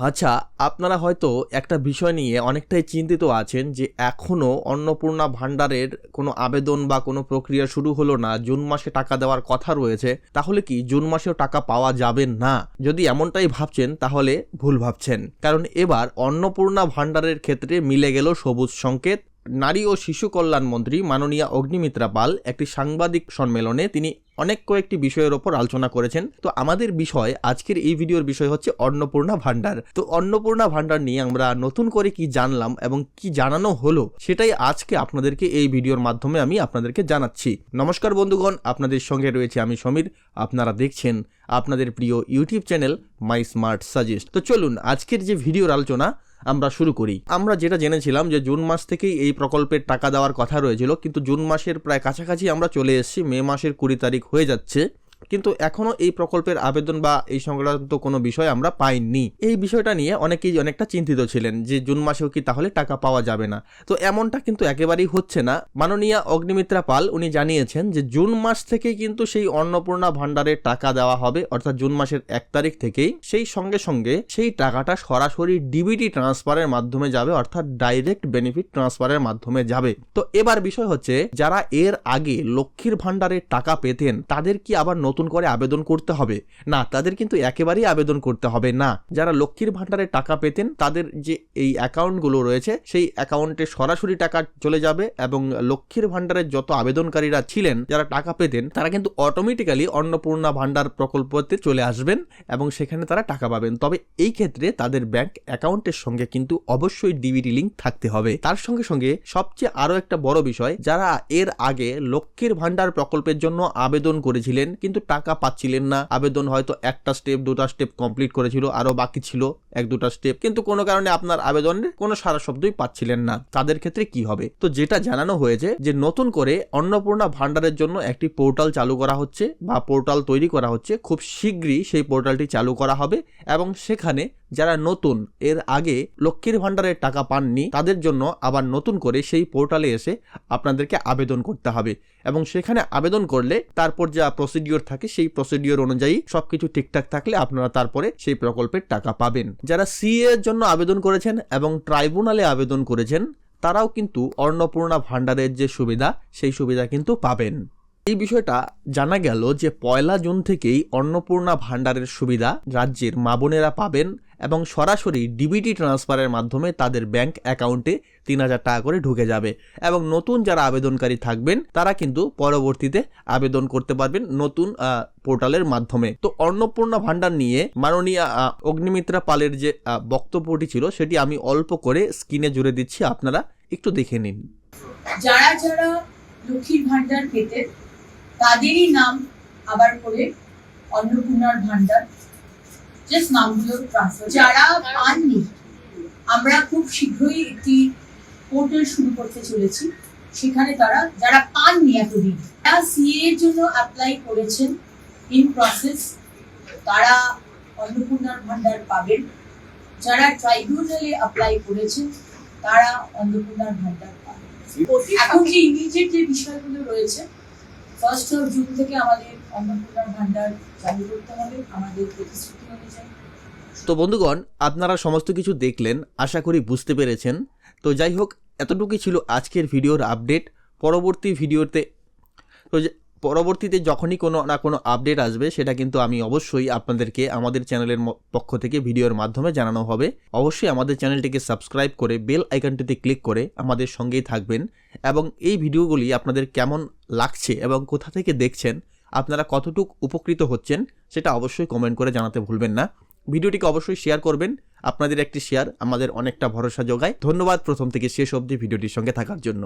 আচ্ছা, আপনারা হয়তো একটা বিষয় নিয়ে অনেকটাই চিন্তিত আছেন যে এখনও অন্নপূর্ণা ভাণ্ডারের কোনো আবেদন বা কোনো প্রক্রিয়া শুরু হলো না, জুন মাসে টাকা দেওয়ার কথা রয়েছে। তাহলে কি জুন মাসেও টাকা পাওয়া যাবে না? যদি এমনটাই ভাবছেন তাহলে ভুল ভাবছেন, কারণ এবার অন্নপূর্ণা ভাণ্ডারের ক্ষেত্রে মিলে গেল সবুজ সংকেত। নারী ও শিশু কল্যাণ মন্ত্রী মাননীয়া অগ্নিমিত্রা পাল একটি সাংবাদিক সম্মেলনে তিনি অনেক কয়েকটি বিষয়ের ওপর আলোচনা করেছেন। তো আমাদের বিষয়, আজকের এই ভিডিওর বিষয় হচ্ছে অন্নপূর্ণা ভাণ্ডার। তো অন্নপূর্ণা ভাণ্ডার নিয়ে আমরা নতুন করে কি জানলাম এবং কি জানানো হলো, সেটাই আজকে আপনাদেরকে এই ভিডিওর মাধ্যমে আমি আপনাদেরকে জানাচ্ছি। নমস্কার বন্ধুগণ, আপনাদের সঙ্গে রয়েছে আমি সমীর। আপনারা দেখছেন আপনাদের প্রিয় YouTube channel my smart suggest. তো চলুন আজকের যে ভিডিওর আলোচনা আমরা শুরু করি। আমরা যেটা জেনেছিলাম যে জুন মাস থেকেই এই প্রকল্পের টাকা দেওয়ার কথা রয়েছিল, কিন্তু জুন মাসের প্রায় কাছাকাছি আমরা চলে এসেছি, মে মাসের 20 তারিখ হয়ে যাচ্ছে, কিন্তু এখনো এই প্রকল্পের আবেদন বা এই সংক্রান্ত কোনো বিষয় আমরা পাইনি। এই বিষয়টা নিয়ে অনেকেই অনেকটা চিন্তিত ছিলেন যে জুন মাসেও কি তাহলে টাকা পাওয়া যাবে না। তো এমনটা কিন্তু একেবারেই হচ্ছে না। মাননীয়া অগ্নিমিত্রা পাল উনি জানিয়েছেন যে জুন মাস থেকেই কিন্তু সেই অন্নপূর্ণা ভাণ্ডারের টাকা দেওয়া হবে, অর্থাৎ জুন মাসের 1 তারিখ থেকেই সেই সঙ্গে সঙ্গে সেই টাকাটা সরাসরি ডিবিটি ট্রান্সফারের মাধ্যমে যাবে, অর্থাৎ ডাইরেক্ট বেনিফিট ট্রান্সফারের মাধ্যমে যাবে। তো এবার বিষয় হচ্ছে, যারা এর আগে লক্ষ্মীর ভাণ্ডারের টাকা পেতেন তাদের কি আবার নতুন করে আবেদন করতে হবে? না, তাদের কিন্তু একেবারেই আবেদন করতে হবে না। যারা লক্ষ্মীর ভাণ্ডারে টাকা পেতেন তাদের যে এই অ্যাকাউন্টগুলো রয়েছে সেই অ্যাকাউন্টে সরাসরি টাকা চলে যাবে, এবং লক্ষ্মীর ভাণ্ডারের যত আবেদনকারীরা ছিলেন যারা টাকা পেতেন তারা কিন্তু অটোমেটিক্যালি অন্নপূর্ণা ভাণ্ডার প্রকল্পতে চলে আসবেন এবং সেখানে তারা টাকা পাবেন। তবে এই ক্ষেত্রে তাদের ব্যাংক অ্যাকাউন্টের সঙ্গে কিন্তু অবশ্যই ডিবিটি লিঙ্ক থাকতে হবে। তার সঙ্গে সঙ্গে সবচেয়ে আরো একটা বড় বিষয়, যারা এর আগে লক্ষ্মীর ভাণ্ডার প্রকল্পের জন্য আবেদন করেছিলেন কিন্তু টাকা পাচ্ছিলেন না, আবেদন হয়তো একটা স্টেপ দুটা স্টেপ কমপ্লিট করেছিল, আরো বাকি ছিল 1-2টা স্টেপ, কিন্তু কোনো কারণে আপনার আবেদনের কোনো সারা শব্দই পাচ্ছিলেন না, তাদের ক্ষেত্রে কি হবে? তো যেটা জানানো হয়েছে যে নতুন করে অন্নপূর্ণা ভাণ্ডারের জন্য একটি পোর্টাল চালু করা হচ্ছে বা পোর্টাল তৈরি করা হচ্ছে। খুব শীঘ্রই সেই পোর্টালটি চালু করা হবে এবং সেখানে যারা নতুন, এর আগে লক্ষ্মীর ভাণ্ডারের টাকা পাননি, তাদের জন্য আবার নতুন করে সেই পোর্টালে এসে আপনাদেরকে আবেদন করতে হবে, এবং সেখানে আবেদন করলে তারপর যা প্রসিডিওর থাকে সেই প্রসিডিওর অনুযায়ী সবকিছু ঠিকঠাক থাকলে আপনারা তারপরে সেই প্রকল্পের টাকা পাবেন। যারা সিএ এর জন্য আবেদন করেছেন এবং ট্রাইব্যুনালে আবেদন করেছেন তারাও কিন্তু অন্নপূর্ণা ভাণ্ডারের যে সুবিধা সেই সুবিধা কিন্তু পাবেন। এই বিষয়টা জানা গেল যে 1 জুন থেকেই অন্নপূর্ণা ভাণ্ডারের সুবিধা রাজ্যের মা বোনেরা পাবেন, এবং সরাসরি ডিবিটি ট্রান্সফারের মাধ্যমে তাদের ব্যাংক অ্যাকাউন্টে 3000 টাকা করে ঢুকে যাবে, এবং নতুন যারা আবেদনকারী থাকবেন তারা কিন্তু পরবর্তীতে আবেদন করতে পারবেন নতুন পোর্টালের মাধ্যমে। তো অন্নপূর্ণা ভাণ্ডার নিয়ে মাননীয়া অগ্নিমিত্রা পালের যে বক্তব্যটি ছিল সেটি আমি অল্প করে স্ক্রিনে জুড়ে দিচ্ছি, আপনারা একটু দেখে নিন। যারা যারা লক্ষ্মীর ভাণ্ডার পেতেন তাদেরই নাম আবার করে অন্নপূর্ণার ভাণ্ডার জাস্ট নামগুলো ট্রান্সফার। যারা পাননি, আমরা খুব শীঘ্রই একটি পোর্টাল শুরু করতে চলেছি, সেখানে তারা যারা পাননি এতদিন, যারা সিএ এর জন্য অ্যাপ্লাই করেছেন ইন প্রসেস, তারা অন্নপূর্ণার ভাণ্ডার পাবেন। যারা ট্রাইব্যুনালে অ্যাপ্লাই করেছেন তারা অন্নপূর্ণার ভাণ্ডার পাবেন। এখন যে ইমিডিয়েট যে বিষয়গুলো রয়েছে, 1 জুন থেকে আমাদের অন্নপূর্ণার ভাণ্ডার চালু করতে হবে আমাদের প্রতিশ্রুতি অনুযায়ী। তো বন্ধুগণ, আপনারা সমস্ত কিছু দেখলেন, আশা করি বুঝতে পেরেছেন। তো যাই হোক, এতটুকুই ছিল আজকের ভিডিওর আপডেট। পরবর্তীতে যখনই কোনো না কোনো আপডেট আসবে সেটা কিন্তু আমি অবশ্যই আপনাদেরকে আমাদের চ্যানেলের পক্ষ থেকে ভিডিওর মাধ্যমে জানানো হবে। অবশ্যই আমাদের চ্যানেলটিকে সাবস্ক্রাইব করে বেল আইকনটিতে ক্লিক করে আমাদের সঙ্গেই থাকবেন, এবং এই ভিডিওগুলি আপনাদের কেমন লাগছে এবং কোথা থেকে দেখছেন, আপনারা কতটুকু উপকৃত হচ্ছেন সেটা অবশ্যই কমেন্ট করে জানাতে ভুলবেন না। ভিডিওটিকে অবশ্যই শেয়ার করবেন, আপনাদের একটি শেয়ার আমাদের অনেকটা ভরসা যোগায়। ধন্যবাদ প্রথম থেকে শেষ অবধি ভিডিওটির সঙ্গে থাকার জন্য।